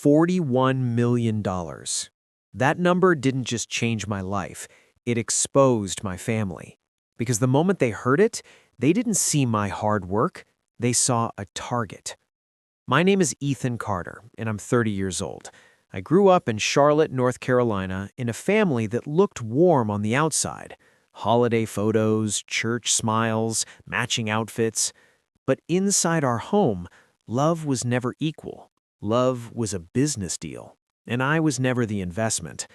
$41 million. That number didn't just change my life, it exposed my family. Because the moment they heard it, they didn't see my hard work, they saw a target. My name is Ethan Carter, and I'm 30 years old. I grew up in Charlotte, North Carolina, in a family that looked warm on the outside. Holiday photos, church smiles, matching outfits. But inside our home, love was never equal. Love was a business deal, and I was never the investment.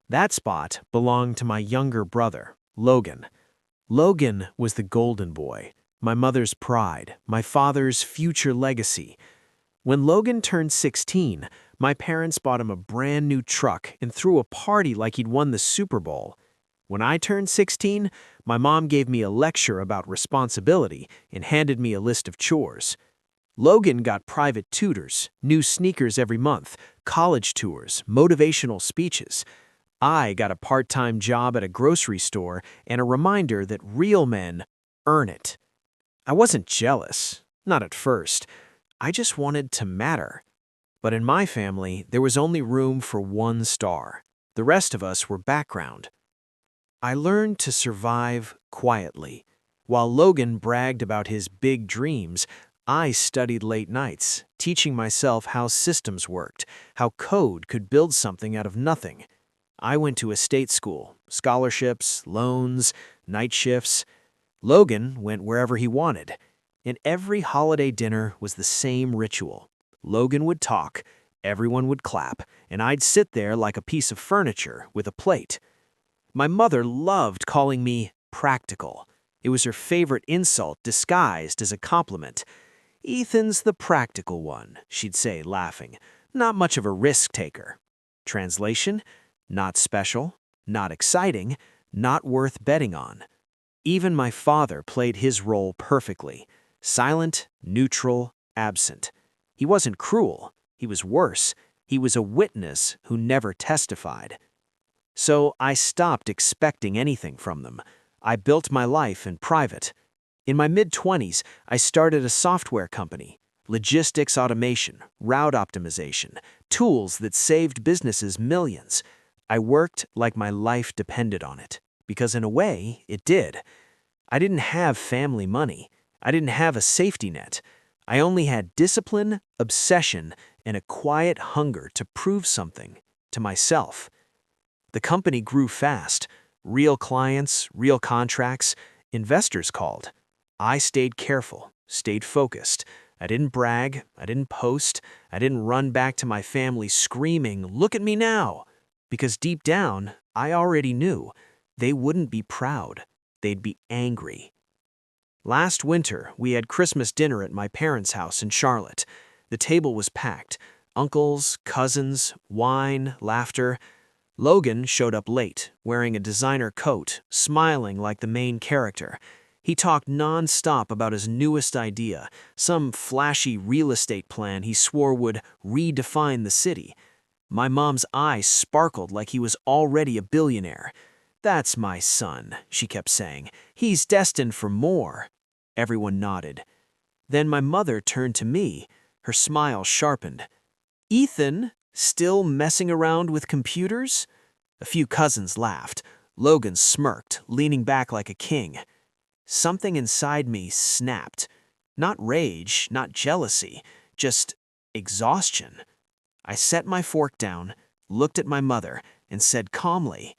That spot belonged to my younger brother, Logan. Logan was the golden boy, my mother's pride, my father's future legacy. When Logan turned 16, my parents bought him a brand new truck and threw a party like he'd won the Super Bowl. When I turned 16, my mom gave me a lecture about responsibility and handed me a list of chores. Logan got private tutors, new sneakers every month, college tours, motivational speeches. I got a part-time job at a grocery store and a reminder that real men earn it. I wasn't jealous, not at first. I just wanted to matter. But in my family, there was only room for one star. The rest of us were background. I learned to survive quietly. While Logan bragged about his big dreams, I studied late nights, teaching myself how systems worked, how code could build something out of nothing. I went to a state school, scholarships, loans, night shifts. Logan went wherever he wanted. And every holiday dinner was the same ritual. Logan would talk, everyone would clap, and I'd sit there like a piece of furniture with a plate. My mother loved calling me practical. It was her favorite insult disguised as a compliment. "Ethan's the practical one," she'd say, laughing. "Not much of a risk taker." Translation: not special, not exciting, not worth betting on. Even my father played his role perfectly. Silent, neutral, absent. He wasn't cruel. He was worse. He was a witness who never testified. So I stopped expecting anything from them. I built my life in private. In my mid-20s, I started a software company. Logistics automation, route optimization, tools that saved businesses millions. I worked like my life depended on it, because in a way, it did. I didn't have family money. I didn't have a safety net. I only had discipline, obsession, and a quiet hunger to prove something to myself. The company grew fast. Real clients, real contracts, investors called. I stayed careful, stayed focused. I didn't brag, I didn't post, I didn't run back to my family screaming, "Look at me now!" Because deep down, I already knew they wouldn't be proud, they'd be angry. Last winter, we had Christmas dinner at my parents' house in Charlotte. The table was packed. Uncles, cousins, wine, laughter. Logan showed up late, wearing a designer coat, smiling like the main character. He talked non-stop about his newest idea, some flashy real estate plan he swore would redefine the city. My mom's eyes sparkled like he was already a billionaire. "That's my son," she kept saying. "He's destined for more." Everyone nodded. Then my mother turned to me, her smile sharpened. "Ethan, still messing around with computers?" A few cousins laughed. Logan smirked, leaning back like a king. Something inside me snapped. Not rage, not jealousy, just exhaustion. I set my fork down, looked at my mother, and said calmly,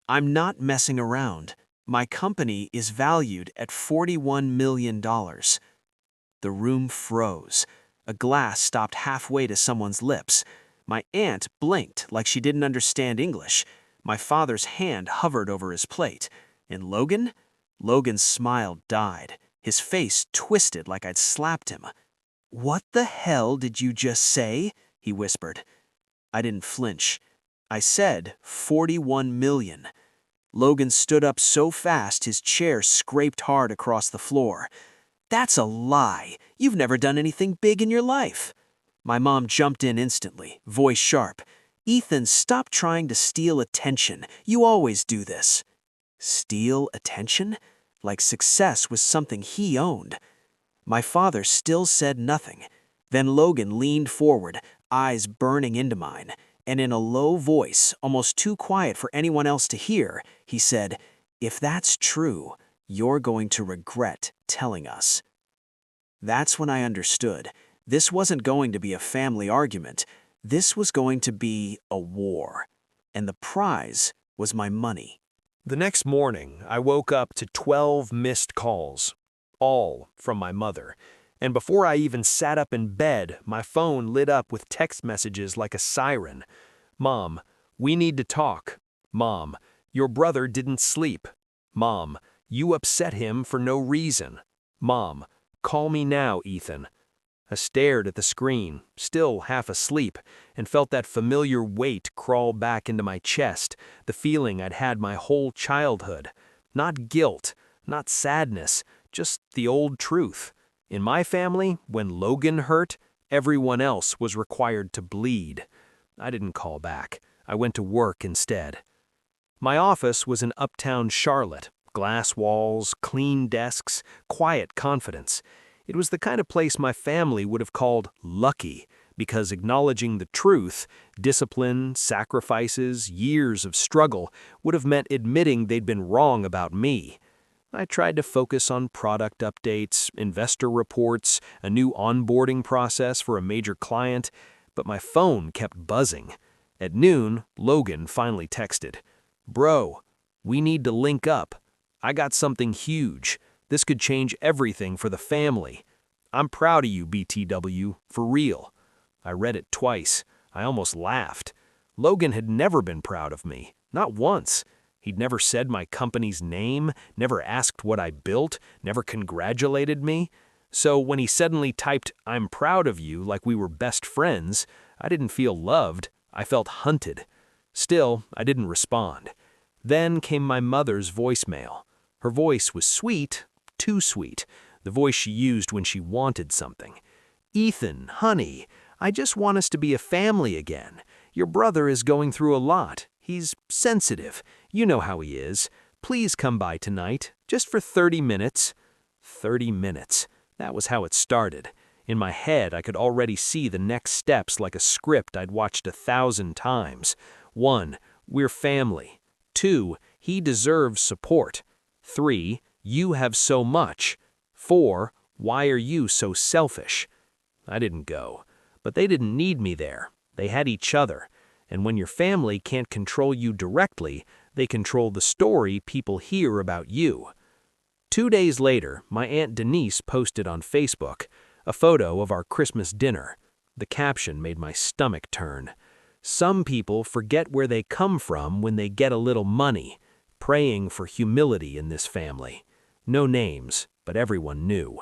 "I'm not messing around. My company is valued at $41 million. The room froze. A glass stopped halfway to someone's lips. My aunt blinked like she didn't understand English. My father's hand hovered over his plate. And Logan? Logan's smile died. His face twisted like I'd slapped him. "What the hell did you just say?" he whispered. I didn't flinch. I said 41 million. Logan stood up so fast his chair scraped hard across the floor. "That's a lie. You've never done anything big in your life." My mom jumped in instantly, voice sharp. "Ethan, stop trying to steal attention. You always do this." Steal attention? Like success was something he owned. My father still said nothing. Then Logan leaned forward, eyes burning into mine, and in a low voice, almost too quiet for anyone else to hear, he said, "If that's true, you're going to regret telling us." That's when I understood. This wasn't going to be a family argument. This was going to be a war. And the prize was my money. The next morning, I woke up to 12 missed calls, all from my mother. And before I even sat up in bed, my phone lit up with text messages like a siren. "Mom, we need to talk. Mom, your brother didn't sleep. Mom, you upset him for no reason. Mom, call me now, Ethan." I stared at the screen, still half asleep, and felt that familiar weight crawl back into my chest, the feeling I'd had my whole childhood. Not guilt, not sadness, just the old truth. In my family, when Logan hurt, everyone else was required to bleed. I didn't call back. I went to work instead. My office was in uptown Charlotte. Glass walls, clean desks, quiet confidence. It was the kind of place my family would have called lucky, because acknowledging the truth, discipline, sacrifices, years of struggle, would have meant admitting they'd been wrong about me. I tried to focus on product updates, investor reports, a new onboarding process for a major client, but my phone kept buzzing. At noon, Logan finally texted, "Bro, we need to link up. I got something huge. This could change everything for the family. I'm proud of you, BTW, for real." I read it twice. I almost laughed. Logan had never been proud of me, not once. He'd never said my company's name, never asked what I built, never congratulated me. So when he suddenly typed, "I'm proud of you," like we were best friends, I didn't feel loved. I felt hunted. Still, I didn't respond. Then came my mother's voicemail. Her voice was sweet, too sweet, the voice she used when she wanted something. "Ethan, honey, I just want us to be a family again. Your brother is going through a lot. He's sensitive. You know how he is. Please come by tonight, just for 30 minutes. 30 minutes. That was how it started. In my head, I could already see the next steps like a script I'd watched 1,000 times. 1. We're family. 2. He deserves support. 3. You have so much. 4. Why are you so selfish? I didn't go. But they didn't need me there. They had each other. And when your family can't control you directly, they control the story people hear about you. 2 days later, my Aunt Denise posted on Facebook a photo of our Christmas dinner. The caption made my stomach turn. "Some people forget where they come from when they get a little money. Praying for humility in this family." No names, but everyone knew.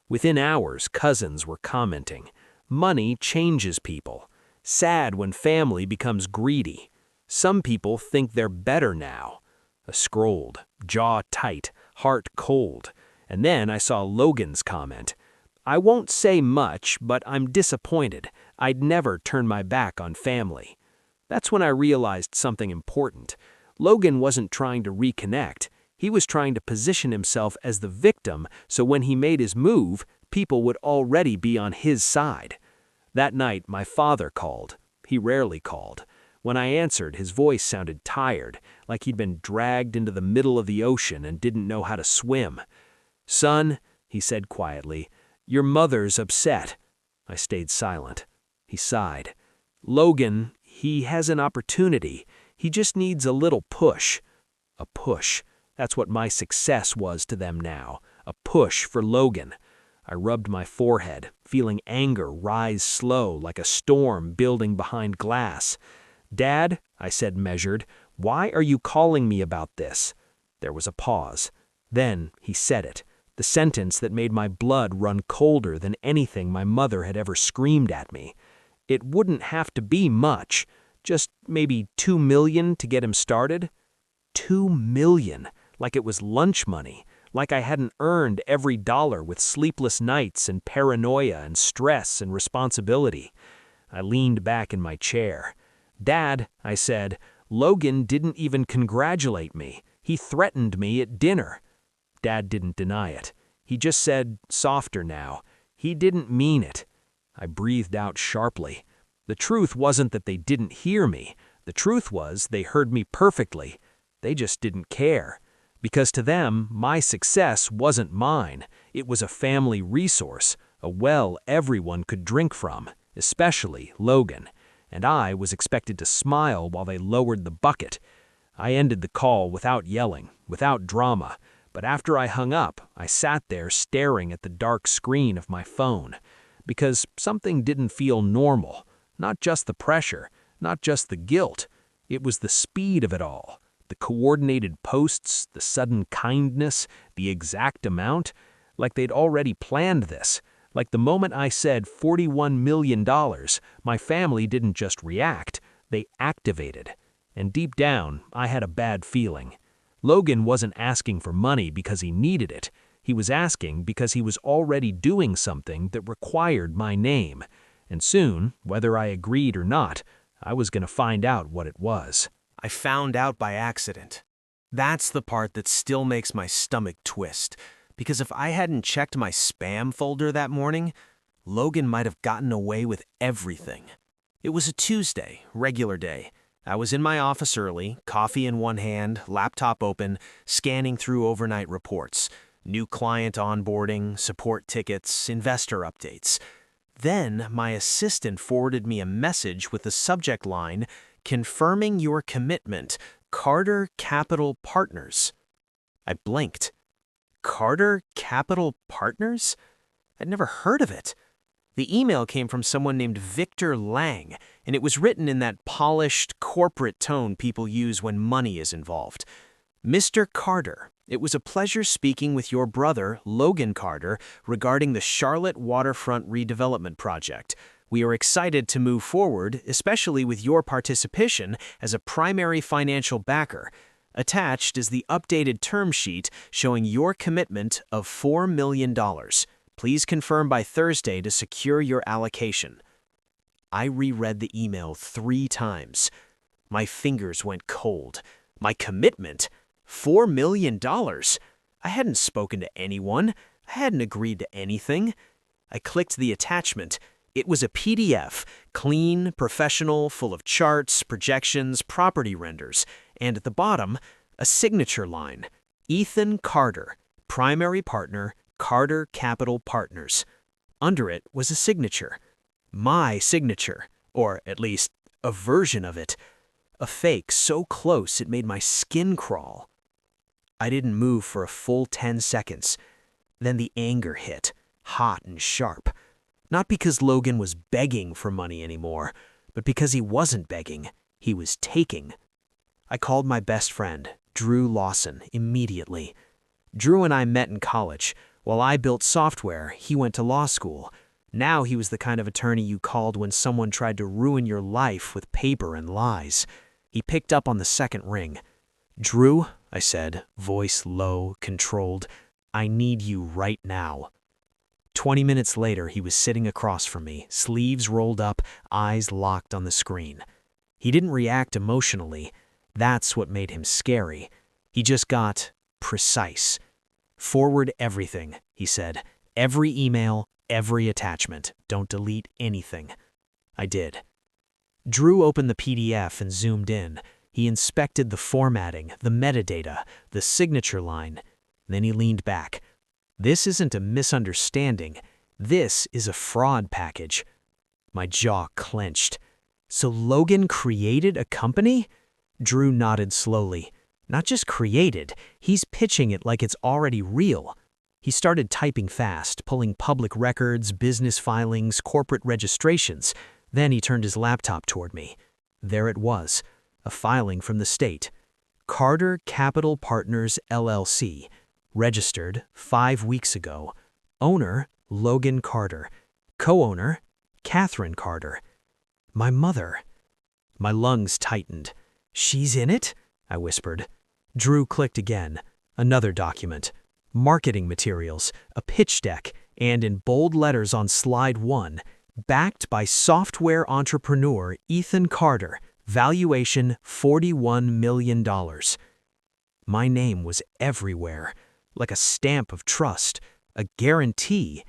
Within hours, cousins were commenting. Money changes people. Sad when family becomes greedy. Some people think they're better now. I scrolled, jaw tight, heart cold. And then I saw Logan's comment. "I won't say much, but I'm disappointed. I'd never turn my back on family." That's when I realized something important. Logan wasn't trying to reconnect. He was trying to position himself as the victim, so when he made his move, people would already be on his side. That night, my father called. He rarely called. When I answered, his voice sounded tired, like he'd been dragged into the middle of the ocean and didn't know how to swim. "Son," he said quietly, "your mother's upset." I stayed silent. He sighed. "Logan, he has an opportunity. He just needs a little push." A push. That's what my success was to them now. A push for Logan. I rubbed my forehead, feeling anger rise slow like a storm building behind glass. "Dad," I said measured, "why are you calling me about this?" There was a pause. Then he said it, the sentence that made my blood run colder than anything my mother had ever screamed at me. "It wouldn't have to be much. Just maybe $2 million to get him started." $2 million, like it was lunch money, like I hadn't earned every dollar with sleepless nights and paranoia and stress and responsibility. I leaned back in my chair. "Dad," I said, "Logan didn't even congratulate me. He threatened me at dinner." Dad didn't deny it. He just said, softer now, "He didn't mean it." I breathed out sharply. The truth wasn't that they didn't hear me. The truth was they heard me perfectly. They just didn't care. Because to them, my success wasn't mine. It was a family resource, a well everyone could drink from, especially Logan. And I was expected to smile while they lowered the bucket. I ended the call without yelling, without drama. But after I hung up, I sat there staring at the dark screen of my phone. Because something didn't feel normal. Not just the pressure, not just the guilt. It was the speed of it all. The coordinated posts, the sudden kindness, the exact amount. Like they'd already planned this. Like the moment I said $41 million, my family didn't just react, they activated. And deep down, I had a bad feeling. Logan wasn't asking for money because he needed it. He was asking because he was already doing something that required my name. And soon, whether I agreed or not, I was going to find out what it was. I found out by accident. That's the part that still makes my stomach twist. Because if I hadn't checked my spam folder that morning, Logan might have gotten away with everything. It was a Tuesday, regular day. I was in my office early, coffee in one hand, laptop open, scanning through overnight reports, new client onboarding, support tickets, investor updates. Then my assistant forwarded me a message with the subject line, "Confirming your commitment, Carter Capital Partners." I blinked. Carter Capital Partners? I'd never heard of it. The email came from someone named Victor Lang, and it was written in that polished, corporate tone people use when money is involved. Mr. Carter, it was a pleasure speaking with your brother, Logan Carter, regarding the Charlotte Waterfront Redevelopment Project. We are excited to move forward, especially with your participation as a primary financial backer. Attached is the updated term sheet showing your commitment of $4 million. Please confirm by Thursday to secure your allocation. I reread the email 3 times. My fingers went cold. My commitment? $4 million? I hadn't spoken to anyone. I hadn't agreed to anything. I clicked the attachment. It was a PDF, clean, professional, full of charts, projections, property renders, and at the bottom, a signature line. Ethan Carter, primary partner, Carter Capital Partners. Under it was a signature. My signature, or at least a version of it. A fake so close it made my skin crawl. I didn't move for a full 10 seconds. Then the anger hit, hot and sharp. Not because Logan was begging for money anymore, but because he wasn't begging, he was taking. I called my best friend, Drew Lawson, immediately. Drew and I met in college. While I built software, he went to law school. Now he was the kind of attorney you called when someone tried to ruin your life with paper and lies. He picked up on the second ring. "Drew," I said, voice low, controlled, "I need you right now." 20 minutes later, he was sitting across from me, sleeves rolled up, eyes locked on the screen. He didn't react emotionally. That's what made him scary. He just got precise. "Forward everything," he said. "Every email, every attachment. Don't delete anything." I did. Drew opened the PDF and zoomed in. He inspected the formatting, the metadata, the signature line. Then he leaned back. "This isn't a misunderstanding. This is a fraud package." My jaw clenched. "So Logan created a company?" Drew nodded slowly. "Not just created, he's pitching it like it's already real." He started typing fast, pulling public records, business filings, corporate registrations. Then he turned his laptop toward me. There it was, a filing from the state. Carter Capital Partners, LLC. Registered 5 weeks ago. Owner, Logan Carter. Co-owner, Catherine Carter. My mother. My lungs tightened. "She's in it?" I whispered. Drew clicked again. Another document. Marketing materials, a pitch deck, and in bold letters on slide 1, backed by software entrepreneur Ethan Carter, valuation $41 million. My name was everywhere, like a stamp of trust, a guarantee.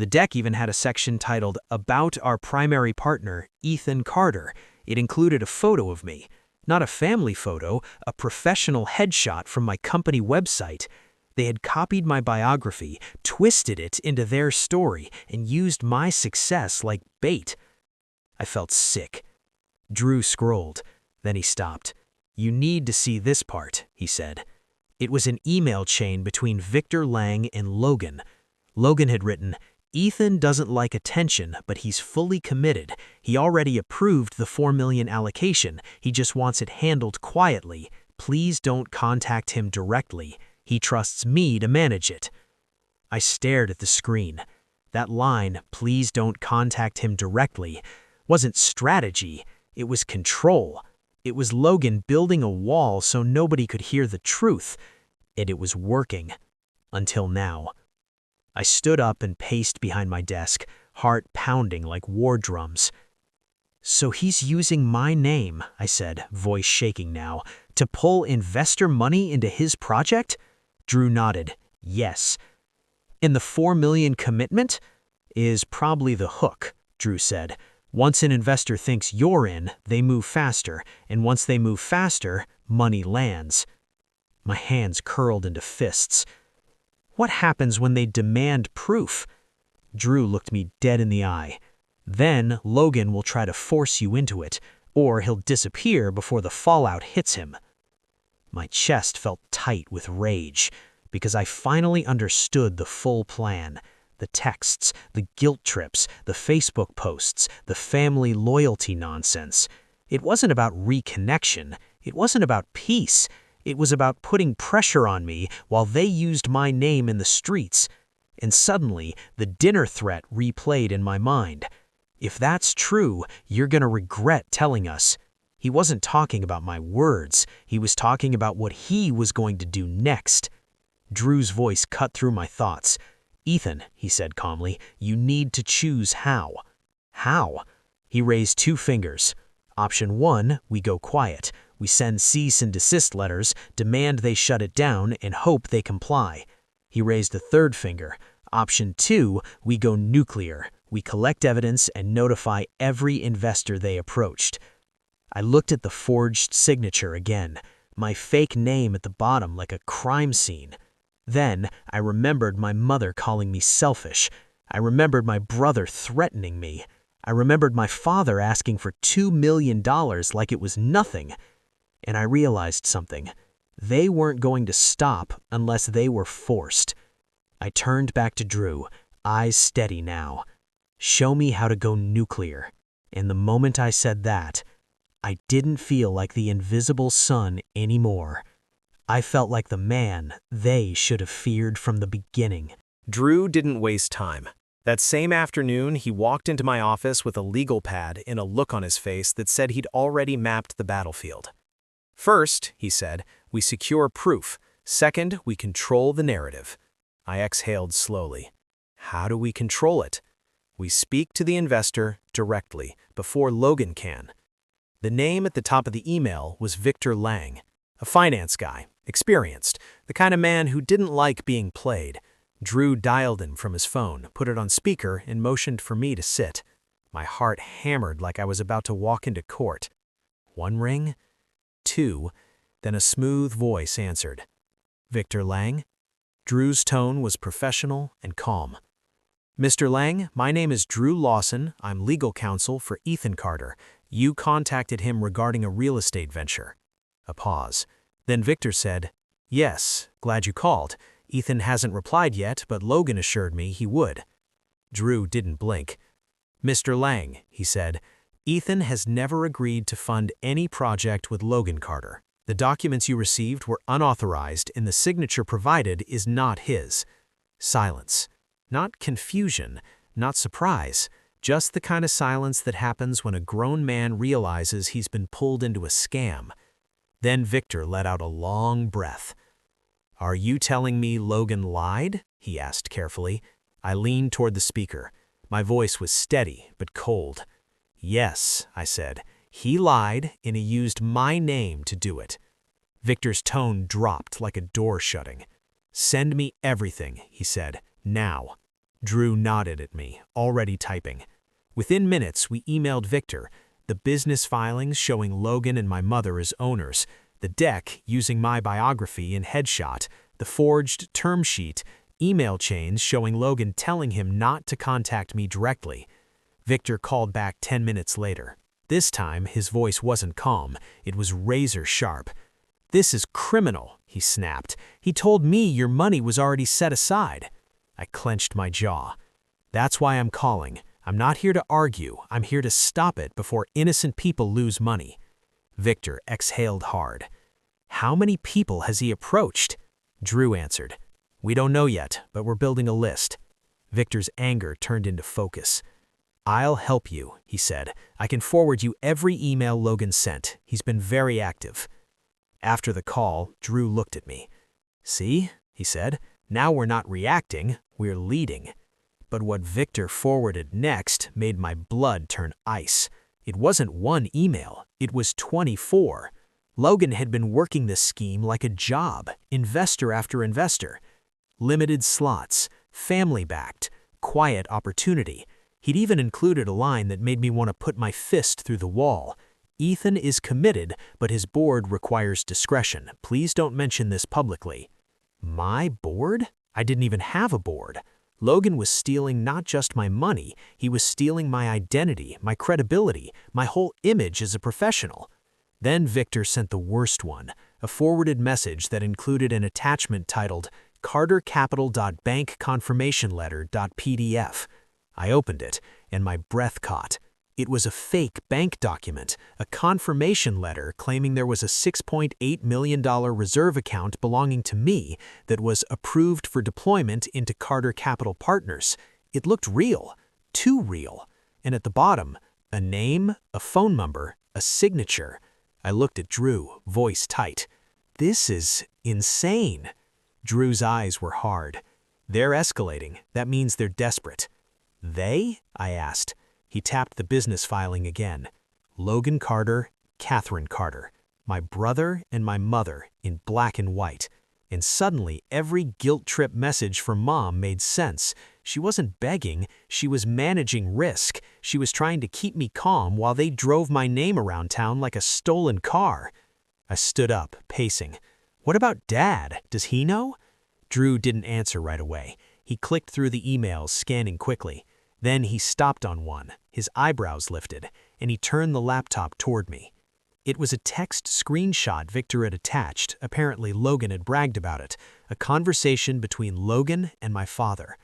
The deck even had a section titled About Our Primary Partner, Ethan Carter. It included a photo of me. Not a family photo, a professional headshot from my company website. They had copied my biography, twisted it into their story, and used my success like bait. I felt sick. Drew scrolled. Then he stopped. "You need to see this part," he said. It was an email chain between Victor Lang and Logan. Logan had written, "Ethan doesn't like attention, but he's fully committed. He already approved the $4 million allocation. He just wants it handled quietly. Please don't contact him directly. He trusts me to manage it." I stared at the screen. That line, "Please don't contact him directly," wasn't strategy. It was control. It was Logan building a wall so nobody could hear the truth. And it was working. Until now. I stood up and paced behind my desk, heart pounding like war drums. "So he's using my name," I said, voice shaking now, "to pull investor money into his project?" Drew nodded. "Yes." "And the $4 million commitment?" "Is probably the hook," Drew said. "Once an investor thinks you're in, they move faster, and once they move faster, money lands." My hands curled into fists. "What happens when they demand proof?" Drew looked me dead in the eye. "Then Logan will try to force you into it, or he'll disappear before the fallout hits him." My chest felt tight with rage, because I finally understood the full plan. The texts, the guilt trips, the Facebook posts, the family loyalty nonsense. It wasn't about reconnection. It wasn't about peace. It was about putting pressure on me while they used my name in the streets. And suddenly, the dinner threat replayed in my mind. "If that's true, you're gonna regret telling us." He wasn't talking about my words. He was talking about what he was going to do next. Drew's voice cut through my thoughts. "Ethan," he said calmly, "you need to choose how." "How?" He raised 2 fingers. "Option 1, we go quiet. We send cease and desist letters, demand they shut it down, and hope they comply." He raised a 3rd finger. "Option 2, we go nuclear. We collect evidence and notify every investor they approached." I looked at the forged signature again, my fake name at the bottom like a crime scene. Then I remembered my mother calling me selfish. I remembered my brother threatening me. I remembered my father asking for $2 million like it was nothing. And I realized something. They weren't going to stop unless they were forced. I turned back to Drew, eyes steady now. "Show me how to go nuclear." And the moment I said that, I didn't feel like the invisible son anymore. I felt like the man they should have feared from the beginning. Drew didn't waste time. That same afternoon, he walked into my office with a legal pad and a look on his face that said he'd already mapped the battlefield. "First," he said, "we secure proof. Second, we control the narrative." I exhaled slowly. "How do we control it?" "We speak to the investor directly, before Logan can." The name at the top of the email was Victor Lang, a finance guy, experienced, the kind of man who didn't like being played. Drew dialed him from his phone, put it on speaker, and motioned for me to sit. My heart hammered like I was about to walk into court. 1 ring, 2, then a smooth voice answered. "Victor Lang?" Drew's tone was professional and calm. "Mr. Lang, my name is Drew Lawson. I'm legal counsel for Ethan Carter. You contacted him regarding a real estate venture." A pause. Then Victor said, "Yes, glad you called. Ethan hasn't replied yet, but Logan assured me he would." Drew didn't blink. "Mr. Lang," he said, "Ethan has never agreed to fund any project with Logan Carter. The documents you received were unauthorized and the signature provided is not his." Silence. Not confusion, not surprise, just the kind of silence that happens when a grown man realizes he's been pulled into a scam. Then Victor let out a long breath. "Are you telling me Logan lied?" he asked carefully. I leaned toward the speaker. My voice was steady but cold. "Yes," I said. "He lied and he used my name to do it." Victor's tone dropped like a door shutting. "Send me everything," he said. "Now." Drew nodded at me, already typing. Within minutes, we emailed Victor, the business filings showing Logan and my mother as owners, the deck using my biography and headshot, the forged term sheet, email chains showing Logan telling him not to contact me directly. Victor called back 10 minutes later. This time, his voice wasn't calm, it was razor sharp. "This is criminal," he snapped. "He told me your money was already set aside." I clenched my jaw. "That's why I'm calling. I'm not here to argue. I'm here to stop it before innocent people lose money." Victor exhaled hard. "How many people has he approached?" Drew answered. "We don't know yet, but we're building a list." Victor's anger turned into focus. "I'll help you," he said. "I can forward you every email Logan sent. He's been very active." After the call, Drew looked at me. "See," he said, "now we're not reacting, we're leading." But what Victor forwarded next made my blood turn ice. It wasn't one email, it was 24. Logan had been working this scheme like a job, investor after investor. Limited slots, family-backed, quiet opportunity. He'd even included a line that made me want to put my fist through the wall. "Ethan is committed, but his board requires discretion. Please don't mention this publicly." My board? I didn't even have a board. Logan was stealing not just my money, he was stealing my identity, my credibility, my whole image as a professional. Then Victor sent the worst one, a forwarded message that included an attachment titled cartercapital.bankconfirmationletter.pdf. I opened it, and my breath caught. It was a fake bank document, a confirmation letter claiming there was a $6.8 million reserve account belonging to me that was approved for deployment into Carter Capital Partners. It looked real, too real. And at the bottom, a name, a phone number, a signature. I looked at Drew, voice tight. "This is insane." Drew's eyes were hard. "They're escalating. That means they're desperate." "They?" I asked. He tapped the business filing again. Logan Carter, Catherine Carter. My brother and my mother in black and white. And suddenly, every guilt-trip message from Mom made sense. She wasn't begging, she was managing risk. She was trying to keep me calm while they drove my name around town like a stolen car. I stood up, pacing. "What about Dad? Does he know?" Drew didn't answer right away. He clicked through the emails, scanning quickly. Then he stopped on one, his eyebrows lifted, and he turned the laptop toward me. It was a text screenshot Victor had attached, apparently Logan had bragged about it, a conversation between Logan and my father.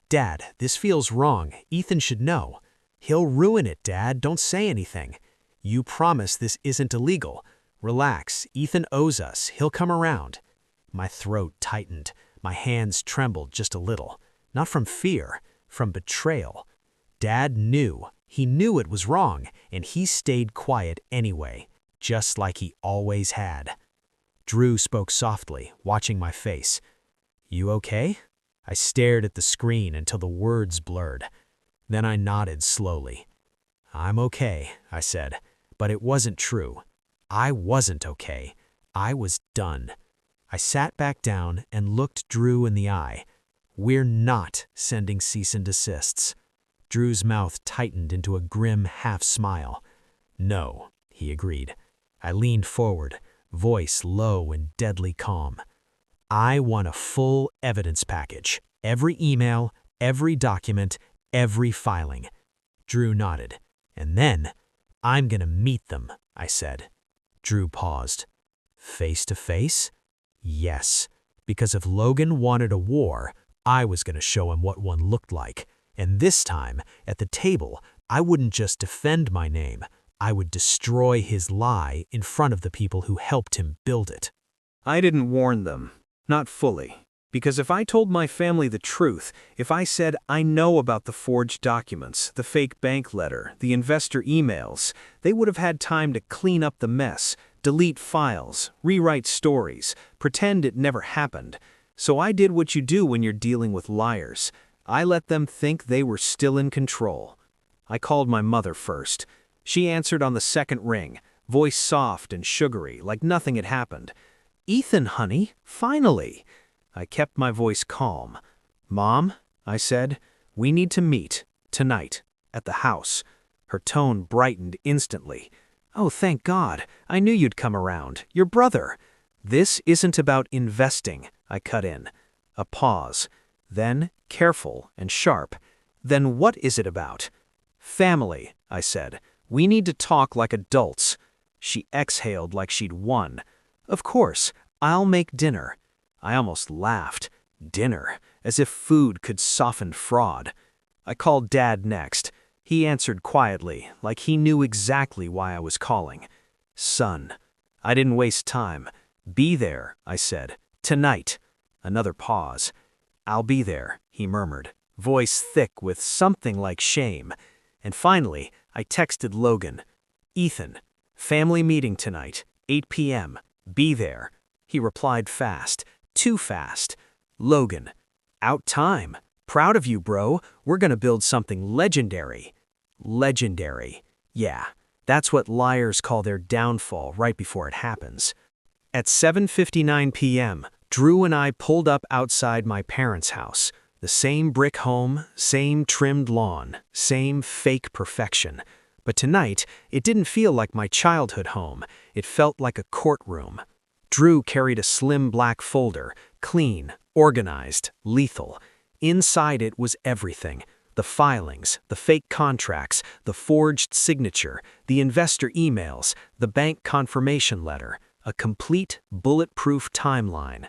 "Dad, this feels wrong. Ethan should know." "He'll ruin it, Dad. Don't say anything." "You promise this isn't illegal." "Relax. Ethan owes us. He'll come around." My throat tightened. My hands trembled just a little. Not from fear, from betrayal. Dad knew. He knew it was wrong, and he stayed quiet anyway, just like he always had. Drew spoke softly, watching my face. "You okay?" I stared at the screen until the words blurred. Then I nodded slowly. "I'm okay," I said, but it wasn't true. I wasn't okay. I was done. I sat back down and looked Drew in the eye. "We're not sending cease and desists." Drew's mouth tightened into a grim half-smile. "No," he agreed. I leaned forward, voice low and deadly calm. "I want a full evidence package. Every email, every document, every filing." Drew nodded. "And then, I'm gonna meet them," I said. Drew paused. "Face to face?" "Yes, because if Logan wanted a war, I was going to show him what one looked like. And this time, at the table, I wouldn't just defend my name. I would destroy his lie in front of the people who helped him build it. I didn't warn them. Not fully. Because if I told my family the truth, if I said I know about the forged documents, the fake bank letter, the investor emails, they would have had time to clean up the mess, delete files, rewrite stories, pretend it never happened. So I did what you do when you're dealing with liars. I let them think they were still in control. I called my mother first. She answered on the second ring, voice soft and sugary, like nothing had happened. "Ethan, honey, finally." I kept my voice calm. "Mom," I said, We need to meet, tonight, at the house. Her tone brightened instantly. Oh, thank God. I knew you'd come around. Your brother. This isn't about investing, I cut in. A pause. Then, careful and sharp. Then what is it about? Family, I said. We need to talk like adults. She exhaled like she'd won. Of course, I'll make dinner. I almost laughed. Dinner, as if food could soften fraud. I called Dad next. He answered quietly, like he knew exactly why I was calling. Son. I didn't waste time. Be there, I said. Tonight. Another pause. I'll be there, he murmured, voice thick with something like shame. And finally, I texted Logan. Ethan, family meeting tonight, 8 p.m. Be there. He replied fast. Too fast. Logan. Out time. Proud of you, bro. We're gonna build something legendary. Legendary. Yeah, that's what liars call their downfall right before it happens. At 7:59 p.m., Drew and I pulled up outside my parents' house. The same brick home, same trimmed lawn, same fake perfection. But tonight, it didn't feel like my childhood home. It felt like a courtroom. Drew carried a slim black folder, clean, organized, lethal. Inside it was everything. The filings, the fake contracts, the forged signature, the investor emails, the bank confirmation letter. A complete, bulletproof timeline.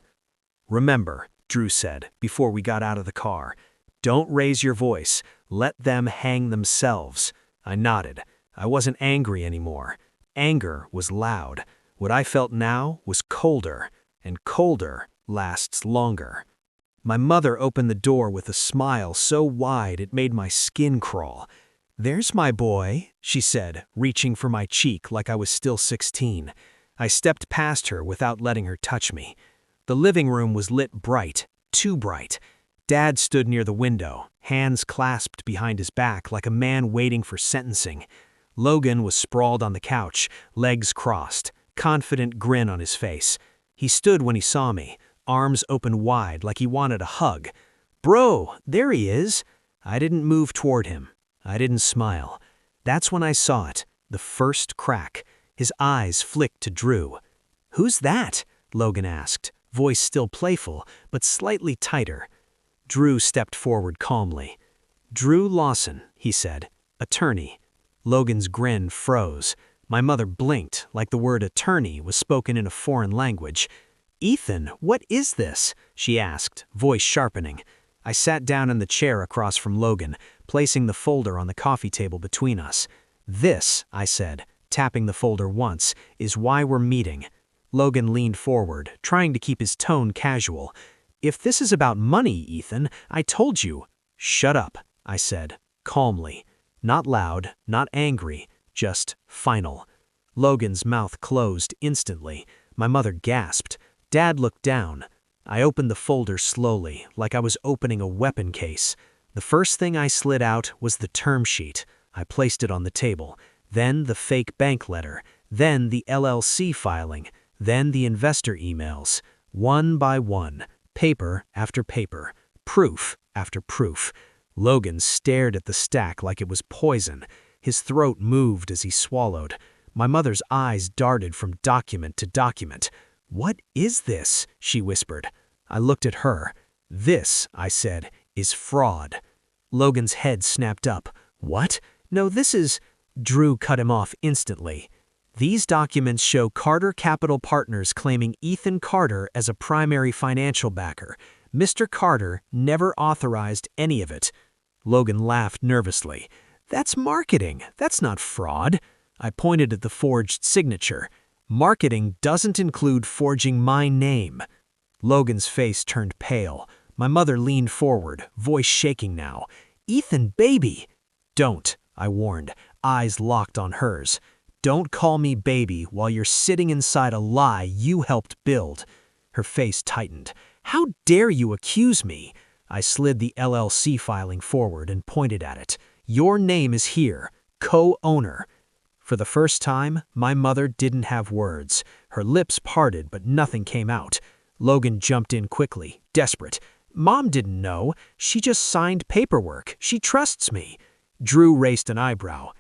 Remember, Drew said before we got out of the car, don't raise your voice. Let them hang themselves. I nodded. I wasn't angry anymore. Anger was loud. What I felt now was colder, and colder lasts longer. My mother opened the door with a smile so wide it made my skin crawl. There's my boy, she said, reaching for my cheek like I was still 16. I stepped past her without letting her touch me. The living room was lit bright, too bright. Dad stood near the window, hands clasped behind his back like a man waiting for sentencing. Logan was sprawled on the couch, legs crossed, confident grin on his face. He stood when he saw me, arms open wide like he wanted a hug. Bro, there he is. I didn't move toward him. I didn't smile. That's when I saw it, the first crack. His eyes flicked to Drew. Who's that? Logan asked, voice still playful, but slightly tighter. Drew stepped forward calmly. Drew Lawson, he said, attorney. Logan's grin froze. My mother blinked, like the word attorney was spoken in a foreign language. Ethan, what is this? She asked, voice sharpening. I sat down in the chair across from Logan, placing the folder on the coffee table between us. This, I said, tapping the folder once, is why we're meeting. Logan leaned forward, trying to keep his tone casual. If this is about money, Ethan, I told you. Shut up, I said, calmly. Not loud, not angry, just final. Logan's mouth closed instantly. My mother gasped. Dad looked down. I opened the folder slowly, like I was opening a weapon case. The first thing I slid out was the term sheet. I placed it on the table. Then the fake bank letter. Then the LLC filing. Then the investor emails. One by one, paper after paper, proof after proof. Logan stared at the stack like it was poison. His throat moved as he swallowed. My mother's eyes darted from document to document. What is this? She whispered. I looked at her. This, I said, is fraud. Logan's head snapped up. What? No, this is... Drew cut him off instantly. These documents show Carter Capital Partners claiming Ethan Carter as a primary financial backer. Mr. Carter never authorized any of it. Logan laughed nervously. That's marketing. That's not fraud. I pointed at the forged signature. Marketing doesn't include forging my name. Logan's face turned pale. My mother leaned forward, voice shaking now. Ethan, baby! Don't, I warned, eyes locked on hers. Don't call me baby while you're sitting inside a lie you helped build. Her face tightened. How dare you accuse me? I slid the LLC filing forward and pointed at it. Your name is here, co-owner. For the first time, my mother didn't have words. Her lips parted, but nothing came out. Logan jumped in quickly, desperate. Mom didn't know. She just signed paperwork. She trusts me. Drew raised an eyebrow.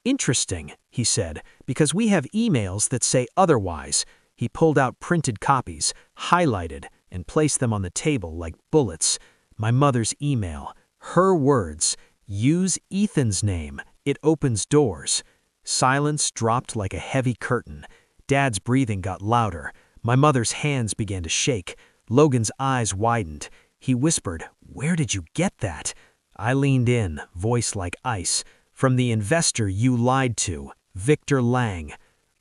Interesting, he said, because we have emails that say otherwise. He pulled out printed copies, highlighted, and placed them on the table like bullets. My mother's email. Her words. Use Ethan's name. It opens doors. Silence dropped like a heavy curtain. Dad's breathing got louder. My mother's hands began to shake. Logan's eyes widened. He whispered, "Where did you get that?" I leaned in, voice like ice. "From the investor you lied to, Victor Lang."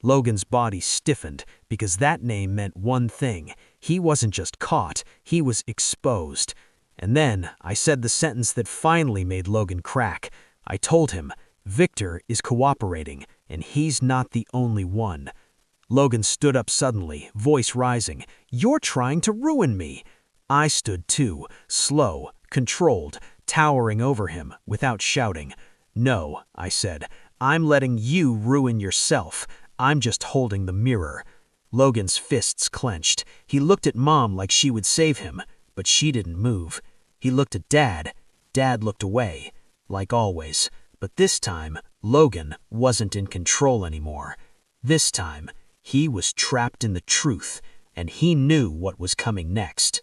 Logan's body stiffened because that name meant one thing. He wasn't just caught, he was exposed. And then I said the sentence that finally made Logan crack. I told him, Victor is cooperating, and he's not the only one. Logan stood up suddenly, voice rising. "You're trying to ruin me." I stood too, slow, controlled, towering over him, without shouting. "No," I said, "I'm letting you ruin yourself. I'm just holding the mirror." Logan's fists clenched. He looked at Mom like she would save him, but she didn't move. He looked at Dad. Dad looked away, like always. But this time, Logan wasn't in control anymore. This time, he was trapped in the truth, and he knew what was coming next.